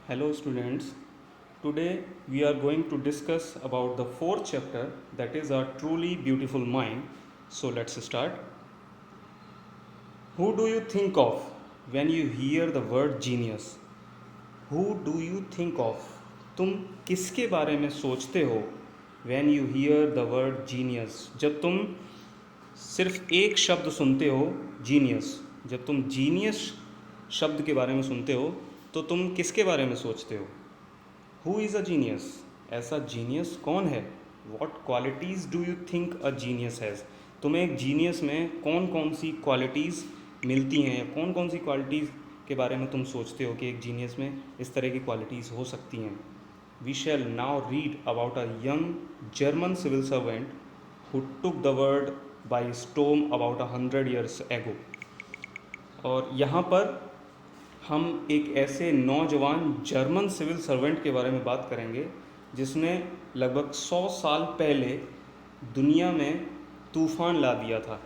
Hello students. Today we are going to discuss about the fourth chapter, that is a truly beautiful mind. So let's start. Who do you think of when you hear the word genius? Who do you think of? तुम किसके बारे में सोचते हो when you hear the word genius? जब तुम सिर्फ एक शब्द सुनते हो जीनियस, जब तुम जीनियस शब्द के बारे में सुनते हो तो तुम किसके बारे में सोचते हो? Who is a genius? ऐसा जीनियस कौन है? What qualities do you think a genius has? तुम्हें एक जीनियस में कौन कौन सी क्वालिटीज़ मिलती हैं, या कौन कौन सी क्वालिटीज़ के बारे में तुम सोचते हो कि एक जीनियस में इस तरह की क्वालिटीज़ हो सकती हैं? We shall now read about a young German civil servant who took the world by storm about 100 years एगो। और यहाँ पर हम एक ऐसे नौजवान जर्मन सिविल सर्वेंट के बारे में बात करेंगे जिसने लगभग 100 साल पहले दुनिया में तूफ़ान ला दिया था।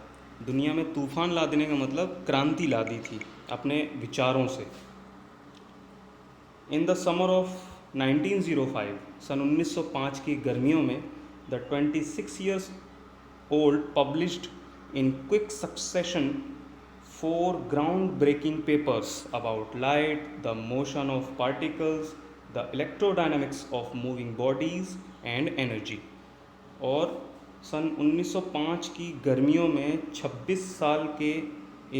दुनिया में तूफ़ान ला देने का मतलब क्रांति ला दी थी अपने विचारों से। इन द समर ऑफ 1905, सन 1905 की गर्मियों में the 26 years old published in quick succession 4 groundbreaking papers about light, the motion of particles, the electrodynamics of moving bodies and energy। और सन 1905 की गर्मियों में 26 साल के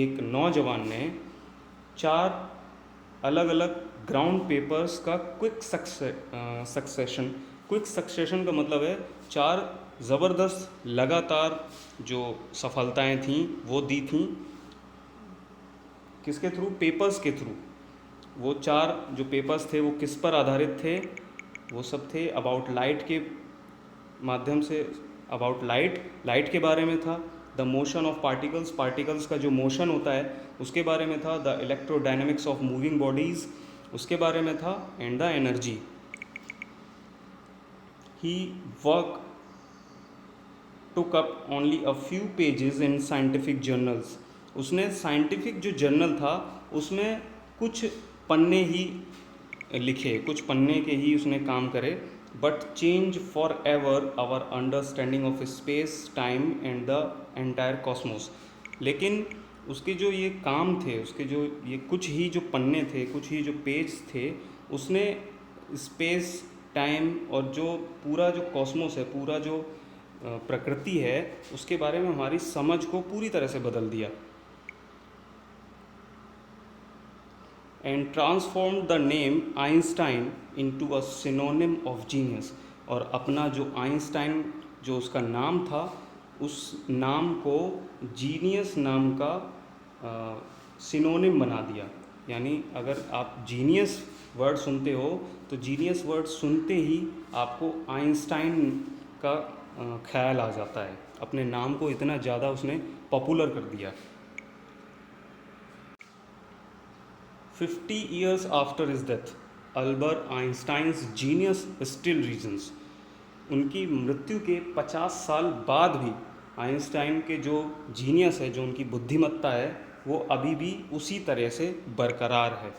एक नौजवान ने 4 अलग अलग ग्राउंड पेपर्स का क्विक सक्सेशन का मतलब है 4 ज़बरदस्त लगातार जो सफलताएं थीं वो दी थीं। किसके थ्रू? पेपर्स के थ्रू। वो 4 जो पेपर्स थे वो किस पर आधारित थे? वो सब थे अबाउट लाइट के माध्यम से, अबाउट लाइट के बारे में था। द मोशन ऑफ पार्टिकल्स का जो मोशन होता है उसके बारे में था। The electrodynamics of moving bodies उसके बारे में था। And the energy. He work took up only a few pages in scientific journals. उसने साइंटिफिक जो जर्नल था उसमें कुछ पन्ने ही लिखे, कुछ पन्ने के ही उसने काम करे। But change forever our understanding of space time and the entire cosmos. लेकिन उसके जो ये काम थे, उसके जो ये कुछ ही जो पन्ने थे, कुछ ही जो पेज थे, उसने स्पेस टाइम और जो पूरा जो कॉस्मोस है, पूरा जो प्रकृति है, उसके बारे में हमारी समझ को पूरी तरह से बदल दिया। And transform the name Einstein into a synonym of genius. और अपना जो आइंस्टाइन जो उसका नाम था, उस नाम को जीनियस नाम का सिनोनिम बना दिया। यानी अगर आप जीनियस वर्ड सुनते हो तो जीनियस वर्ड सुनते ही आपको आइंस्टाइन का ख्याल आ जाता है। अपने नाम को इतना ज़्यादा उसने पॉपुलर कर दिया। 50 years after his death, Albert Einstein's genius still reigns. उनकी मृत्यु के 50 साल बाद भी आइंस्टाइन के जो जीनियस है, जो उनकी बुद्धिमत्ता है, वो अभी भी उसी तरह से बरकरार है।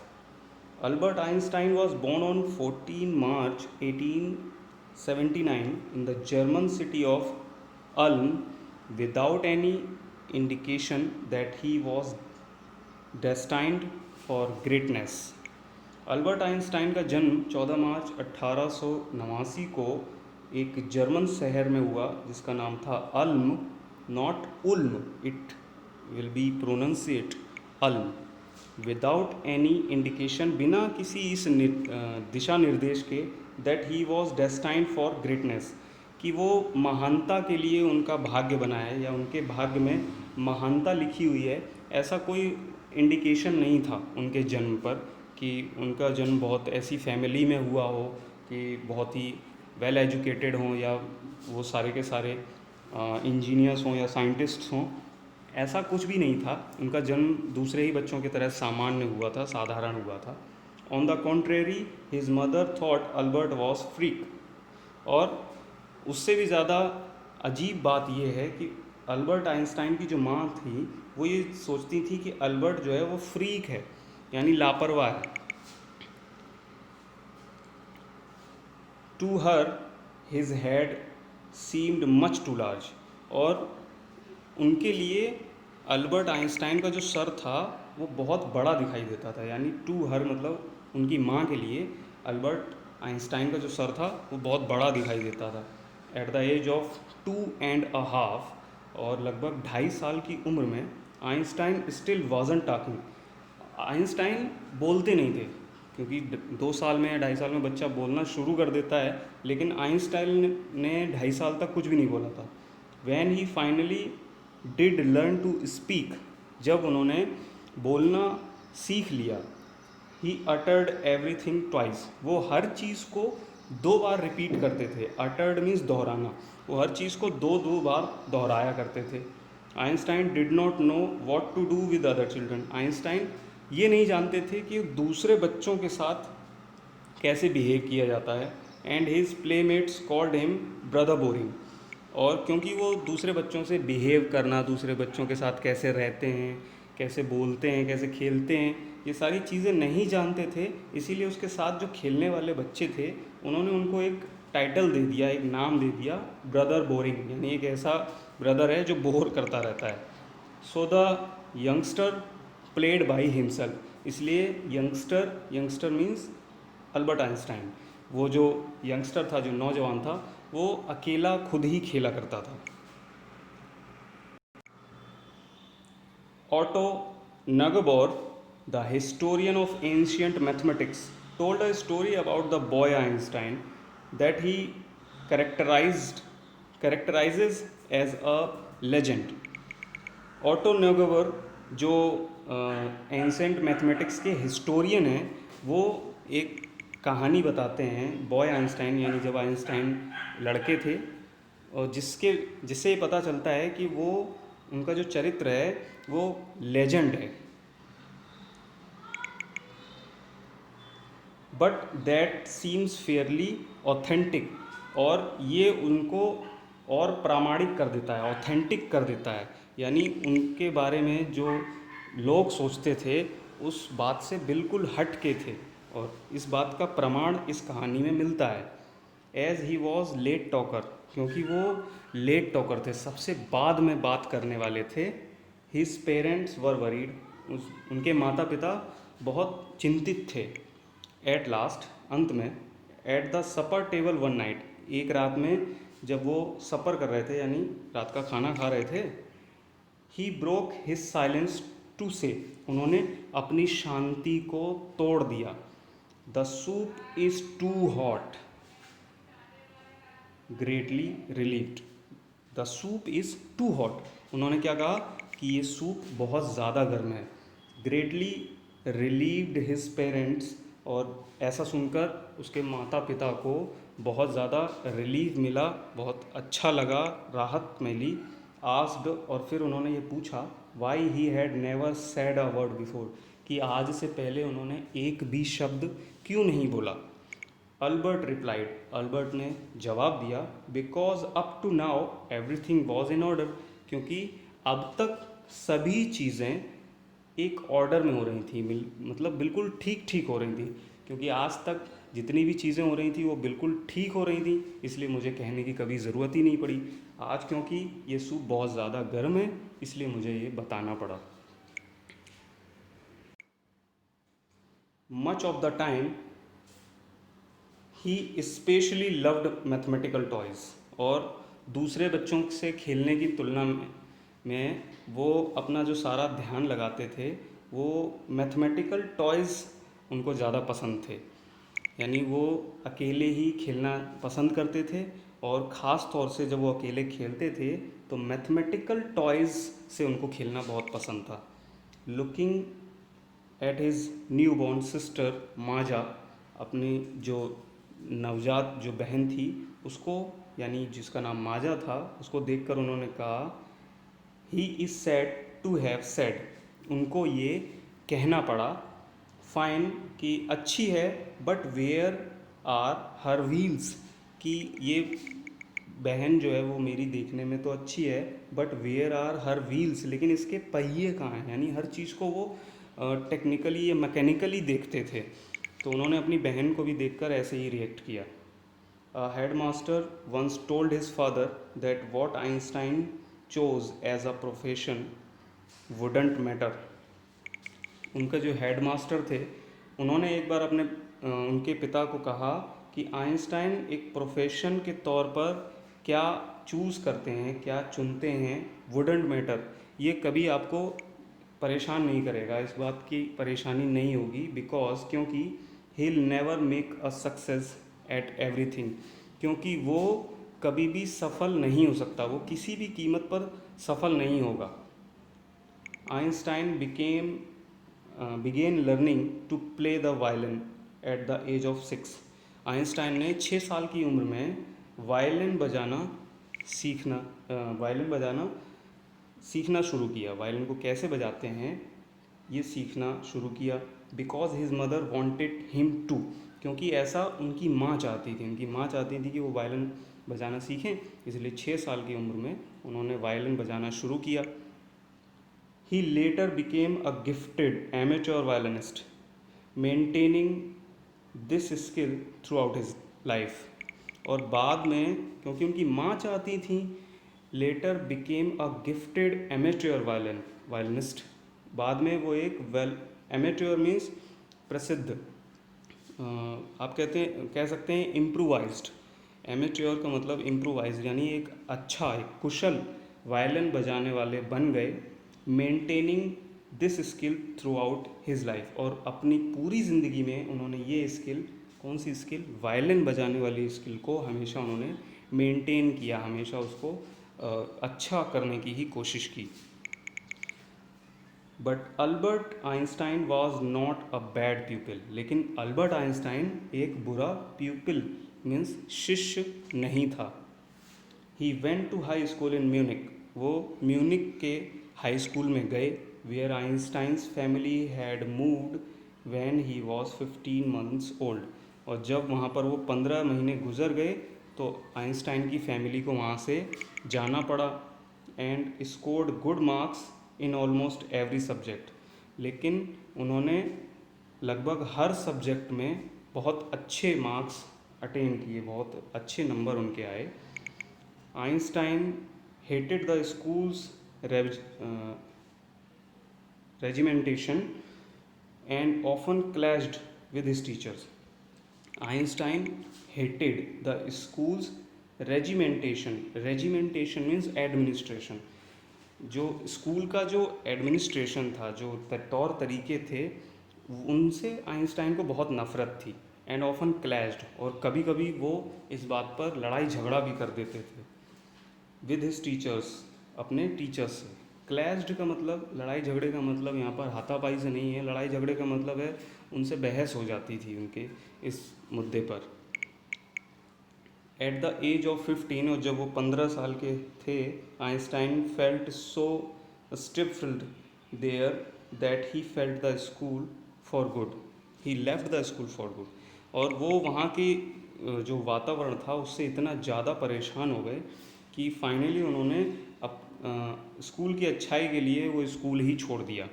Albert Einstein was born on 14 March 1879 in the German city of Ulm without any indication that he was destined for greatness. Albert Einstein का जन्म 14 मार्च 1889 को एक जर्मन शहर में हुआ जिसका नाम था Ulm, not Ulm, it will be pronounced Ulm. Without any indication, बिना किसी इस दिशा निर्देश के, that he was destined for greatness, कि वो महानता के लिए उनका भाग्य बना है या उनके भाग्य में महानता लिखी हुई है। ऐसा कोई इंडिकेशन नहीं था उनके जन्म पर कि उनका जन्म बहुत ऐसी फैमिली में हुआ हो कि बहुत ही वेल एजुकेटेड हों, या वो सारे के सारे इंजीनियर्स हों या साइंटिस्ट्स हों। ऐसा कुछ भी नहीं था। उनका जन्म दूसरे ही बच्चों की तरह सामान्य हुआ था, साधारण हुआ था। On the contrary, his mother thought Albert was freak. और उससे भी ज़्यादा अजीब बात यह है कि अल्बर्ट आइंस्टाइन की जो माँ थी वो ये सोचती थी कि अल्बर्ट जो है वो फ्रीक है, यानी लापरवाह है। To her his head seemed much too large, और उनके लिए अल्बर्ट आइंस्टाइन का जो सर था वो बहुत बड़ा दिखाई देता था। यानी टू हर मतलब उनकी माँ के लिए अल्बर्ट आइंस्टाइन का जो सर था वो बहुत बड़ा दिखाई देता था। एट द एज ऑफ 2.5 और लगभग 2.5 साल की उम्र में Einstein still wasn't talking. Einstein बोलते नहीं थे, क्योंकि 2 साल में या 2.5 साल में बच्चा बोलना शुरू कर देता है, लेकिन आइंस्टाइन ने 2.5 साल तक कुछ भी नहीं बोला था। When he finally did learn to speak, जब उन्होंने बोलना सीख लिया, ही अटर्ड एवरीथिंग ट्वाइस, वो हर चीज़ को 2 बार रिपीट करते थे। अटर्ड मीन्स दोहराना, वो हर चीज़ को दो दो बार दोहराया करते थे। Einstein did not know what to do with other children, Einstein ये नहीं जानते थे कि दूसरे बच्चों के साथ कैसे बिहेव किया जाता है। And his playmates called him brother boring, और क्योंकि वो दूसरे बच्चों से बिहेव करना, दूसरे बच्चों के साथ कैसे रहते हैं, कैसे बोलते हैं, कैसे खेलते हैं, ये सारी चीज़ें नहीं जानते थे, इसीलिए उसके साथ जो खेलने वाले बच्चे थे उन्होंने उनको एक टाइटल दे दिया, एक नाम दे दिया, ब्रदर बोरिंग, यानी एक ऐसा ब्रदर है जो बोर करता रहता है। So the youngster played by himself, इसलिए यंगस्टर मीन्स अल्बर्ट आइंस्टाइन, वो जो यंगस्टर था, जो नौजवान था, वो अकेला खुद ही खेला करता था। Otto Neugebauer, the historian of ancient mathematics, told a story about the boy Einstein that he characterizes as a legend. Otto Neugebauer जो एंसेंट मैथमेटिक्स के हिस्टोरियन हैं, वो एक कहानी बताते हैं बॉय आइंस्टाइन, यानी जब आइंस्टाइन लड़के थे, और जिससे ये पता चलता है कि वो उनका जो चरित्र है वो लेजेंड है। But that seems Fairlie authentic, और ये उनको और प्रामाणिक कर देता है, ऑथेंटिक कर देता है, यानी उनके बारे में जो लोग सोचते थे उस बात से बिल्कुल हट के थे, और इस बात का प्रमाण इस कहानी में मिलता है। As he was late talker, क्योंकि वो लेट टॉकर थे, सबसे बाद में बात करने वाले थे। हिज पेरेंट्स वर वरीड, उनके माता पिता बहुत चिंतित थे। एट लास्ट, अंत में, at the supper table one night, एक रात में जब वो सपर कर रहे थे, यानी रात का खाना खा रहे थे, he broke his silence to say, उन्होंने अपनी शांति को तोड़ दिया। The soup is too hot, greatly relieved, the soup is too hot, उन्होंने क्या कहा कि ये सूप बहुत ज़्यादा गर्म है। ग्रेटली रिलीव्ड हिज पेरेंट्स, और ऐसा सुनकर उसके माता पिता को बहुत ज़्यादा रिलीफ मिला, बहुत अच्छा लगा, राहत मिली। आस्क्ड, और फिर उन्होंने ये पूछा, why he had never said a word before, कि आज से पहले उन्होंने एक भी शब्द क्यों नहीं बोला। अल्बर्ट रिप्लाइड, अल्बर्ट ने जवाब दिया, because up to now everything was in order, क्योंकि अब तक सभी चीज़ें एक ऑर्डर में हो रही थी, मतलब बिल्कुल ठीक ठीक हो रही थी, क्योंकि आज तक जितनी भी चीज़ें हो रही थी वो बिल्कुल ठीक हो रही थी, इसलिए मुझे कहने की कभी ज़रूरत ही नहीं पड़ी। आज क्योंकि ये सूप बहुत ज़्यादा गर्म है, इसलिए मुझे ये बताना पड़ा। Much of the time he specially loved mathematical toys, और दूसरे बच्चों से खेलने की तुलना में वो अपना जो सारा ध्यान लगाते थे वो मैथमेटिकल टॉयज़ उनको ज़्यादा पसंद थे, यानी वो अकेले ही खेलना पसंद करते थे, और ख़ास तौर से जब वो अकेले खेलते थे तो मैथमेटिकल टॉयज़ से उनको खेलना बहुत पसंद था। Looking at his new born sister Maja, अपनी जो नवजात जो बहन थी उसको, यानी जिसका नाम माजा था, उसको देखकर उन्होंने कहा, he is said to have said, उनको ये कहना पड़ा, फाइन कि अच्छी है, but where are her wheels, कि ये बहन जो है वो मेरी देखने में तो अच्छी है, but where are her wheels, लेकिन इसके पहिए कहाँ हैं, यानी हर चीज़ को वो टेक्निकली या मैकेनिकली देखते थे। तो उन्होंने अपनी बहन को भी देखकर ऐसे ही रिएक्ट किया। A headmaster once told his father that what Einstein chose as a profession wouldn't matter. उनका जो हेडमास्टर थे, उन्होंने एक बार उनके पिता को कहा कि आइंस्टाइन एक प्रोफेशन के तौर पर क्या चूज़ करते हैं, क्या चुनते हैं, वुडंट मैटर, ये कभी आपको परेशान नहीं करेगा, इस बात की परेशानी नहीं होगी, बिकॉज क्योंकि he will never make a success at everything, क्योंकि वो कभी भी सफल नहीं हो सकता, वो किसी भी कीमत पर सफल नहीं होगा. Einstein began learning to play the violin at the age of 6. Einstein ने 6 साल की उम्र में वायलिन बजाना सीखना शुरू किया. वायलिन को कैसे बजाते हैं ये सीखना शुरू किया. Because his mother wanted him to, क्योंकि ऐसा उनकी माँ चाहती थी कि वो वायलिन बजाना सीखें, इसलिए 6 साल की उम्र में उन्होंने वायलिन बजाना शुरू किया. He later became a gifted amateur violinist, maintaining this skill throughout his life. और बाद में क्योंकि उनकी माँ चाहती थी, later became a gifted amateur violinist. बाद में वो एक amateur means प्रसिद्ध, आप कह सकते हैं इम्प्रोवाइज्ड. एमेच्योर का मतलब इम्प्रोवाइज्ड, यानी एक कुशल वायलिन बजाने वाले बन गए. Maintaining this skill through out his life, और अपनी पूरी ज़िंदगी में उन्होंने ये स्किल, कौन सी स्किल, वायलिन बजाने वाली स्किल को हमेशा उन्होंने मेंटेन किया, हमेशा उसको अच्छा करने की ही कोशिश की. But Albert Einstein was not a bad प्यूपिल, लेकिन अल्बर्ट आइंस्टाइन एक बुरा प्यूपिल मीन्स शिष्य नहीं था. He went to high school in Munich, वो म्यूनिक के हाई स्कूल में गए. Where Einstein's family had moved when he was 15 months old, और जब वहाँ पर वो 15 महीने गुजर गए तो आइंस्टाइन की फैमिली को वहाँ से जाना पड़ा. And scored good marks in almost every subject, लेकिन उन्होंने लगभग हर सब्जेक्ट में बहुत अच्छे मार्क्स अटेन किए, बहुत अच्छे नंबर उनके आए. Einstein hated the school's regimentation and often clashed with his teachers. Einstein hated the school's regimentation. Regimentation means administration. जो स्कूल का जो एडमिनिस्ट्रेशन था, जो तौर तरीके थे, उनसे आइंस्टाइन को बहुत नफ़रत थी. एंड ऑफन क्लैश्ड, और कभी कभी वो इस बात पर लड़ाई झगड़ा भी कर देते थे विद हिज टीचर्स, अपने टीचर्स से. क्लैश्ड का मतलब, लड़ाई झगड़े का मतलब यहाँ पर हाथापाई से नहीं है, लड़ाई झगड़े का मतलब है उनसे बहस हो जाती थी उनके इस मुद्दे पर. एट द एज ऑफ 15, और जब वो 15 साल के थे, Einstein felt so stifled there that he felt the school for good. He left the school for good, और वो वहाँ की जो वातावरण था उससे इतना ज़्यादा परेशान हो गए कि फाइनली उन्होंने स्कूल की अच्छाई के लिए वो स्कूल ही छोड़ दिया.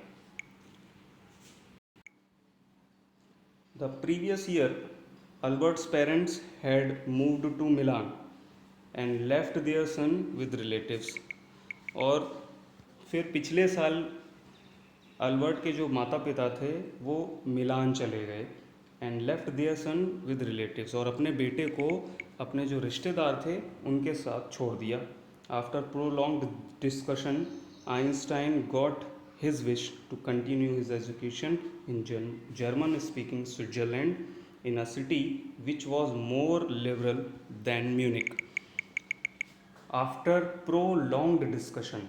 The previous year Albert's parents had moved to Milan and left their son with relatives. और फिर पिछले साल अल्बर्ट के जो माता पिता थे वो मिलान चले गए. And left their son with relatives, और अपने बेटे को अपने जो रिश्तेदार थे उनके साथ छोड़ दिया. After prolonged discussion, Einstein got his wish to continue his education in German speaking Switzerland, in a city which was more liberal than Munich. After prolonged discussion,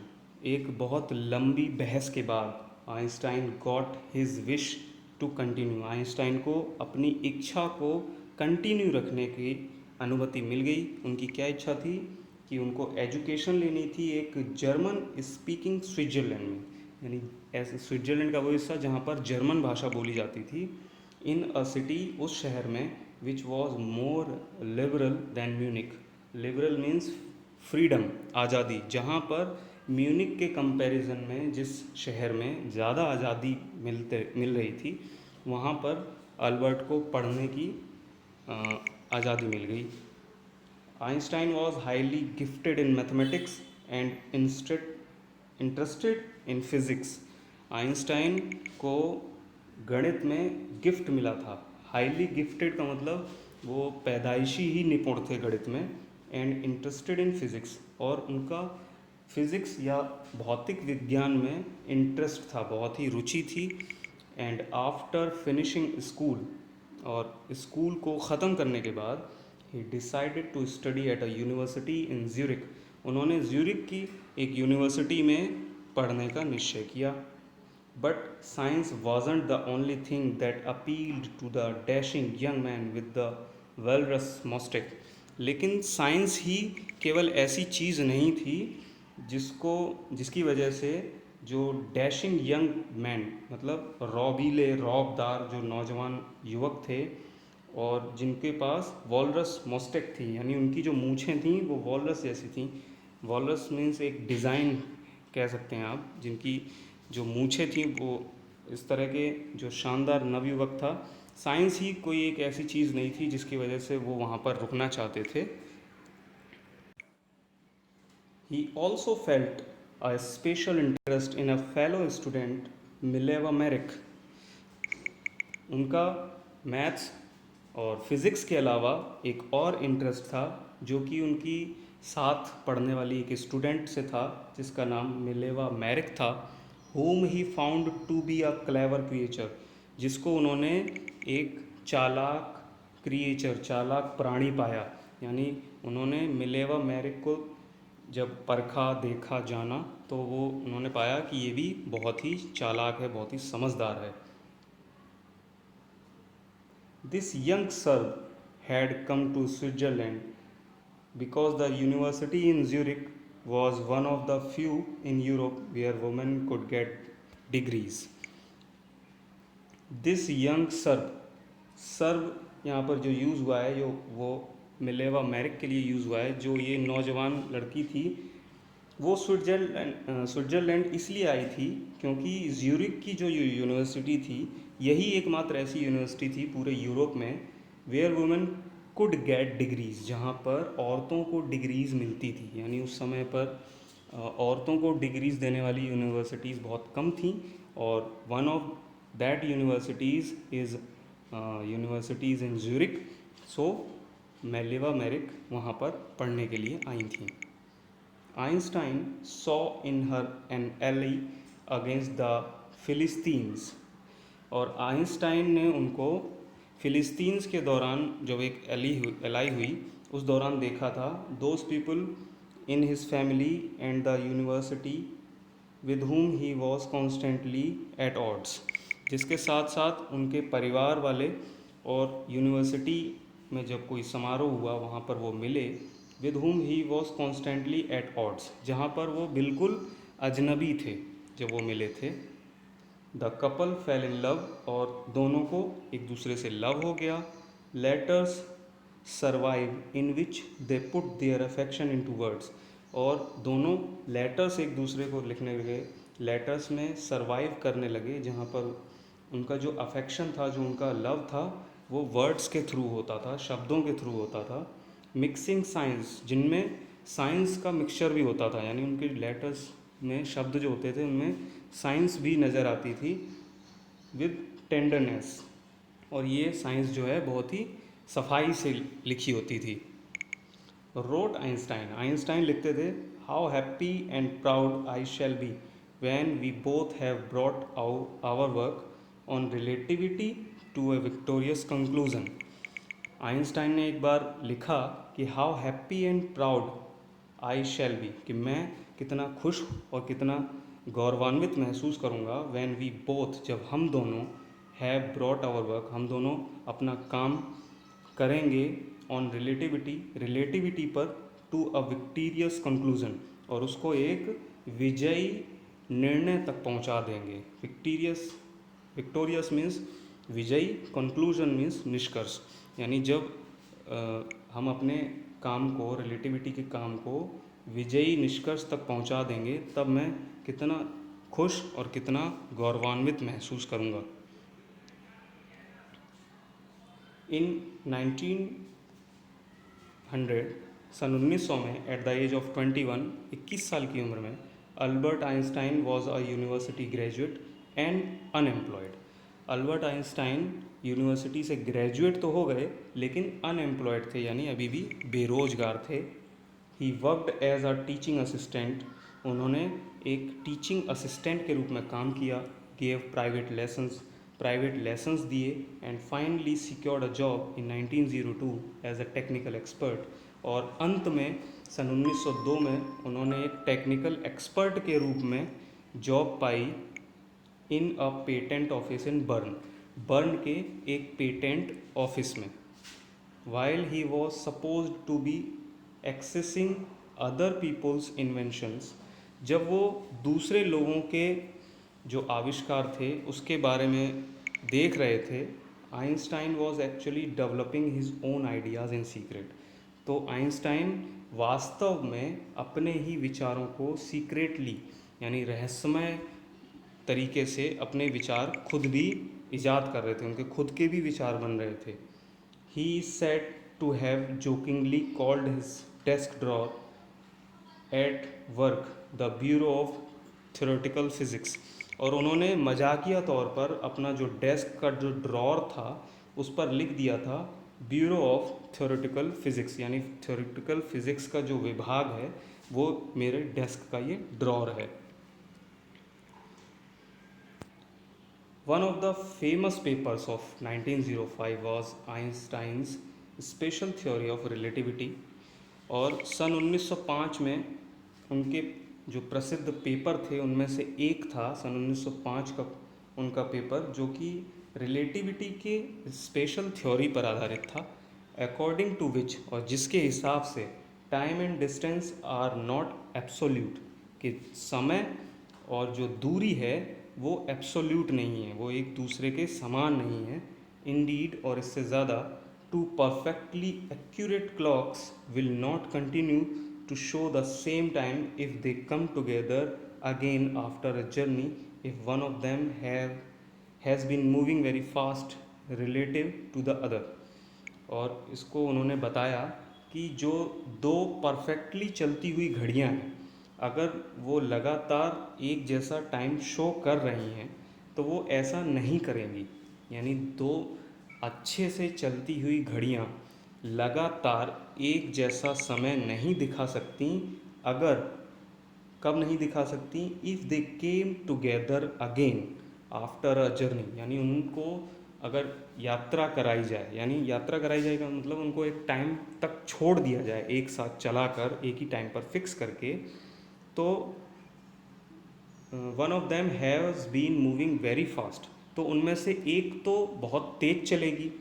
एक बहुत लंबी बहस के बाद Einstein got his wish to continue, Einstein को अपनी इच्छा को कंटिन्यू रखने की अनुमति मिल गई. उनकी क्या इच्छा थी कि उनको एजुकेशन लेनी थी एक जर्मन स्पीकिंग स्विट्ज़रलैंड में, यानी ऐसे स्विट्ज़रलैंड का वो हिस्सा जहाँ पर जर्मन भाषा बोली जाती थी. इन अ सिटी, उस शहर में, which was more liberal than Munich. Liberal means freedom, आज़ादी, जहाँ पर म्यूनिक के कंपैरिजन में जिस शहर में ज़्यादा आज़ादी मिल रही थी, वहाँ पर अल्बर्ट को पढ़ने की आज़ादी मिल गई. Einstein was highly gifted in mathematics and interested in physics. Einstein को गणित में गिफ्ट मिला था. हाईली गिफ्टेड का मतलब वो पैदाइशी ही निपुण थे गणित में. एंड इंटरेस्टेड इन फिज़िक्स, और उनका फिज़िक्स या भौतिक विज्ञान में इंटरेस्ट था, बहुत ही रुचि थी. एंड आफ्टर फिनिशिंग स्कूल, और स्कूल को ख़त्म करने के बाद, he decided to study at a university in Zurich. उन्होंने ज्यूरिक की एक यूनिवर्सिटी में पढ़ने का निश्चय किया. But science wasn't the only thing that appealed to the dashing young man with the walrus mustache. लेकिन साइंस ही केवल ऐसी चीज़ नहीं थी जिसकी वजह से जो डैशिंग यंग मैन, मतलब रौबीले रौबदार जो नौजवान युवक थे, और जिनके पास वॉलरस मोस्टेक थी, यानी उनकी जो मूछें थीं वो वॉलरस जैसी थीं. वॉलरस मीन्स एक डिज़ाइन कह सकते हैं आप, जिनकी जो मूछें थीं वो इस तरह के, जो शानदार नवयुवक था. साइंस ही कोई एक ऐसी चीज़ नहीं थी जिसकी वजह से वो वहाँ पर रुकना चाहते थे. He also felt a special interest in a fellow student Mileva Maric. उनका मैथ्स और फिज़िक्स के अलावा एक और इंटरेस्ट था जो कि उनकी साथ पढ़ने वाली एक स्टूडेंट से था, जिसका नाम मिलेवा मैरिक था. whom he found to be a clever creature, जिसको उन्होंने एक चालाक क्रिएचर, चालाक प्राणी पाया. यानी उन्होंने मिलेवा मैरिक को जब परखा, देखा, जाना, तो वो उन्होंने पाया कि ये भी बहुत ही चालाक है, बहुत ही समझदार है. This young Serb had come to Switzerland because the university in Zurich was one of the few in Europe where women could get degrees. This young SERB यहाँ पर जो यूज़ हुआ है, जो वो मिलेवा मैरिक के लिए यूज़ हुआ है, जो ये नौजवान लड़की थी, वो स्विट्ज़रलैंड इसलिए आई थी क्योंकि ज्यूरिक की जो यूनिवर्सिटी थी, यही एकमात्र ऐसी यूनिवर्सिटी थी पूरे यूरोप में where women could get degrees, जहाँ पर औरतों को डिग्रीज़ मिलती थी. यानी उस समय पर औरतों को डिग्रीज़ देने वाली यूनिवर्सिटीज़ बहुत कम थीं, और one of that universities is universities in Zurich. So Mileva Maric वहाँ पर पढ़ने के लिए आई थी. Einstein saw in her an ally against the Philistines. और आइंस्टाइन ने उनको फ़िलिस्तीन्स के दौरान जब एक एलाई हुई उस दौरान देखा था. Those people in his family and the university with whom he was constantly at odds. जिसके साथ साथ उनके परिवार वाले और यूनिवर्सिटी में जब कोई समारोह हुआ वहाँ पर वो मिले. With whom he was constantly at odds, जहाँ पर वो बिल्कुल अजनबी थे जब वो मिले थे. The couple fell in love, और दोनों को एक दूसरे से लव हो गया. Letters survive in which they put their affection into words, और दोनों लेटर्स एक दूसरे को लिखने लगे, लेटर्स में सर्वाइव करने लगे, जहाँ पर उनका जो अफेक्शन था, जो उनका लव था, वो वर्ड्स के थ्रू होता था, शब्दों के थ्रू होता था. मिक्सिंग साइंस, जिनमें साइंस का मिक्सचर भी होता था, यानी उनके लेटर्स में शब्द जो होते थे उनमें साइंस भी नज़र आती थी. विद टेंडरनेस, और ये साइंस जो है बहुत ही सफाई से लिखी होती थी. रोट आइंस्टाइन लिखते थे, how happy and proud I shall be when we both have brought our work on relativity to a victorious conclusion. Einstein ने एक बार लिखा कि how happy and proud I shall be, कि मैं कितना खुश और कितना गौरवान्वित महसूस करूँगा, व्हेन वी बोथ, जब हम दोनों, हैव ब्रॉट आवर वर्क, हम दोनों अपना काम करेंगे, ऑन रिलेटिविटी पर, टू अ विक्टीरियस कंक्लूजन, और उसको एक विजयी निर्णय तक पहुंचा देंगे. विक्टोरियस मीन्स विजयी, कंक्लूजन मीन्स निष्कर्ष. यानी जब हम अपने काम को, रिलेटिविटी के काम को विजयी निष्कर्ष तक पहुंचा देंगे, तब मैं कितना खुश और कितना गौरवान्वित महसूस करूंगा. इन 1900 सन 1900 में एट द एज ऑफ 21, 21 साल की उम्र में, Albert Einstein was a university graduate and unemployed. Albert Einstein university से ग्रेजुएट तो हो गए लेकिन अनएम्प्लॉयड थे, यानी अभी भी बेरोजगार थे। He worked as a teaching assistant, उन्होंने एक टीचिंग असिस्टेंट के रूप में काम किया। गेव प्राइवेट लेसन्स दिए and finally secured a job in 1902 as a technical expert. और अंत में सन 1902 में उन्होंने एक टेक्निकल एक्सपर्ट के रूप में job pi in a patent office in burn के एक पेटेंट ऑफिस में। while he was supposed to be accessing other people's inventions, जब वो दूसरे लोगों के जो आविष्कार थे उसके बारे में देख रहे थे, Einstein was actually developing his own ideas in secret. तो आइंस्टाइन वास्तव में अपने ही विचारों को सीक्रेटली यानी रहस्यमय तरीके से अपने विचार खुद भी इजाद कर रहे थे, उनके खुद के भी विचार बन रहे थे। He is said to have jokingly called his desk drawer at work the Bureau of Theoretical Physics। और उन्होंने मजाकिया तौर पर अपना जो डेस्क का जो ड्रॉर था उस पर लिख दिया था ब्यूरो ऑफ थ्योरेटिकल फिज़िक्स, यानी थ्योरेटिकल फिज़िक्स का जो विभाग है वो मेरे डेस्क का ये ड्रॉर है। One of the famous papers of 1905 was Einstein's Special Theory of Relativity। और सन 1905 में उनके जो प्रसिद्ध पेपर थे उनमें से एक था सन 1905 का उनका पेपर, जो कि रिलेटिविटी के स्पेशल थ्योरी पर आधारित था। अकॉर्डिंग टू विच, और जिसके हिसाब से time and distance are not absolute, कि समय और जो दूरी है वो एब्सोल्यूट नहीं है, वो एक दूसरे के समान नहीं है। इंडीड, और इससे ज़्यादा, two perfectly accurate clocks will not continue to show the same time if they come together again after a journey if one of them has been moving very fast relative to the other. और इसको उन्होंने बताया कि जो दो perfectly चलती हुई घड़ियां हैं, अगर वो लगातार एक जैसा टाइम शो कर रही हैं तो वो ऐसा नहीं करेंगी। यानी दो अच्छे से चलती हुई घड़ियां लगातार एक जैसा समय नहीं दिखा सकती। अगर कब नहीं दिखा सकती? If they came together again after a journey, यानी उनको अगर यात्रा कराई जाए, यानी यात्रा कराई जाए का मतलब उनको एक टाइम तक छोड़ दिया जाए एक साथ चलाकर एक ही टाइम पर फिक्स करके, तो one of them has been moving very fast, तो उनमें से एक तो बहुत तेज चलेगी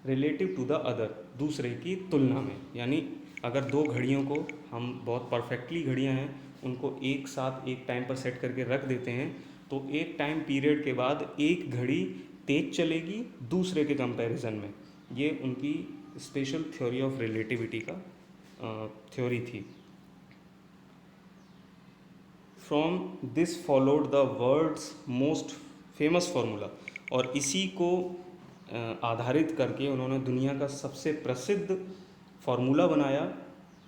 रिलेटिव टू द अदर, दूसरे की तुलना में। यानी अगर दो घड़ियों को हम बहुत परफेक्टली घड़ियां हैं उनको एक साथ एक टाइम पर सेट करके रख देते हैं, तो एक टाइम पीरियड के बाद एक घड़ी तेज चलेगी दूसरे के कंपैरिजन में। ये उनकी स्पेशल थ्योरी ऑफ रिलेटिविटी का थ्योरी थी। From this followed the world's most famous formula, और इसी को आधारित करके उन्होंने दुनिया का सबसे प्रसिद्ध फार्मूला बनाया,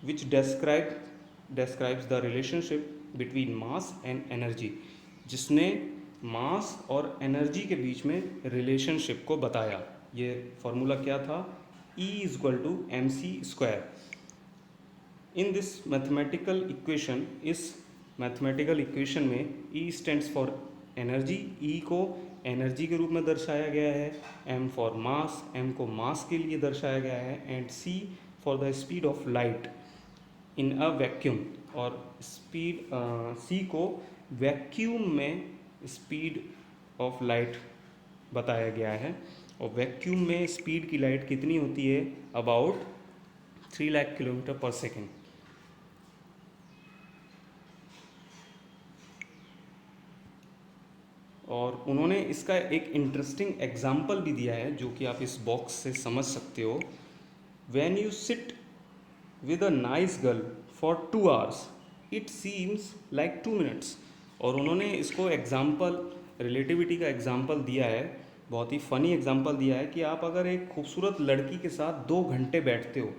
विच describes the relationship between mass and energy, जिसने मास और एनर्जी के बीच में रिलेशनशिप को बताया। ये फार्मूला क्या था? E = mc²। In this mathematical equation, इस मैथमेटिकल इक्वेशन में E stands for energy, E को एनर्जी के रूप में दर्शाया गया है, M फॉर मास, M को मास के लिए दर्शाया गया है, and C for the speed of light in a vacuum, और स्पीड C को वैक्यूम में स्पीड ऑफ लाइट बताया गया है। और वैक्यूम में स्पीड की लाइट कितनी होती है? अबाउट 3 लाख किलोमीटर पर सेकेंड। और उन्होंने इसका एक इंटरेस्टिंग एग्जाम्पल भी दिया है जो कि आप इस बॉक्स से समझ सकते हो। When you sit with a nice girl for 2 hours it seems like 2 minutes। और उन्होंने इसको एग्जाम्पल, रिलेटिविटी का एग्जाम्पल दिया है, बहुत ही फ़नी एग्जाम्पल दिया है कि आप अगर एक खूबसूरत लड़की के साथ 2 घंटे बैठते हो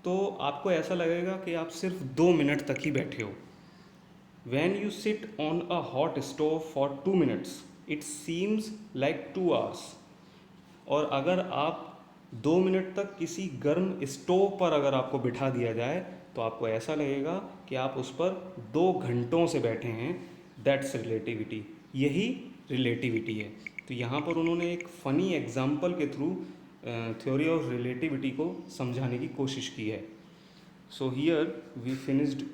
तो आपको ऐसा लगेगा कि आप सिर्फ 2 मिनट तक ही बैठे हो. When you sit on a hot stove for 2 minutes, it seems like 2 hours. और अगर आप 2 मिनट तक किसी गर्म स्टोव पर अगर आपको बिठा दिया जाए तो आपको ऐसा लगेगा कि आप उस पर 2 घंटों से बैठे हैं. That's relativity. यही रिलेटिविटी है. तो यहाँ पर उन्होंने एक फ़नी एग्जाम्पल के थ्रू थ्योरी ऑफ रिलेटिविटी को समझाने की कोशिश की है. So here we finished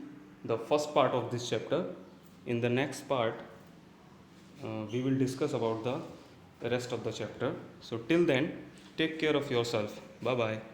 the first part of this chapter. In the next part, we will discuss about the rest of the chapter. So till then, take care of yourself. Bye bye.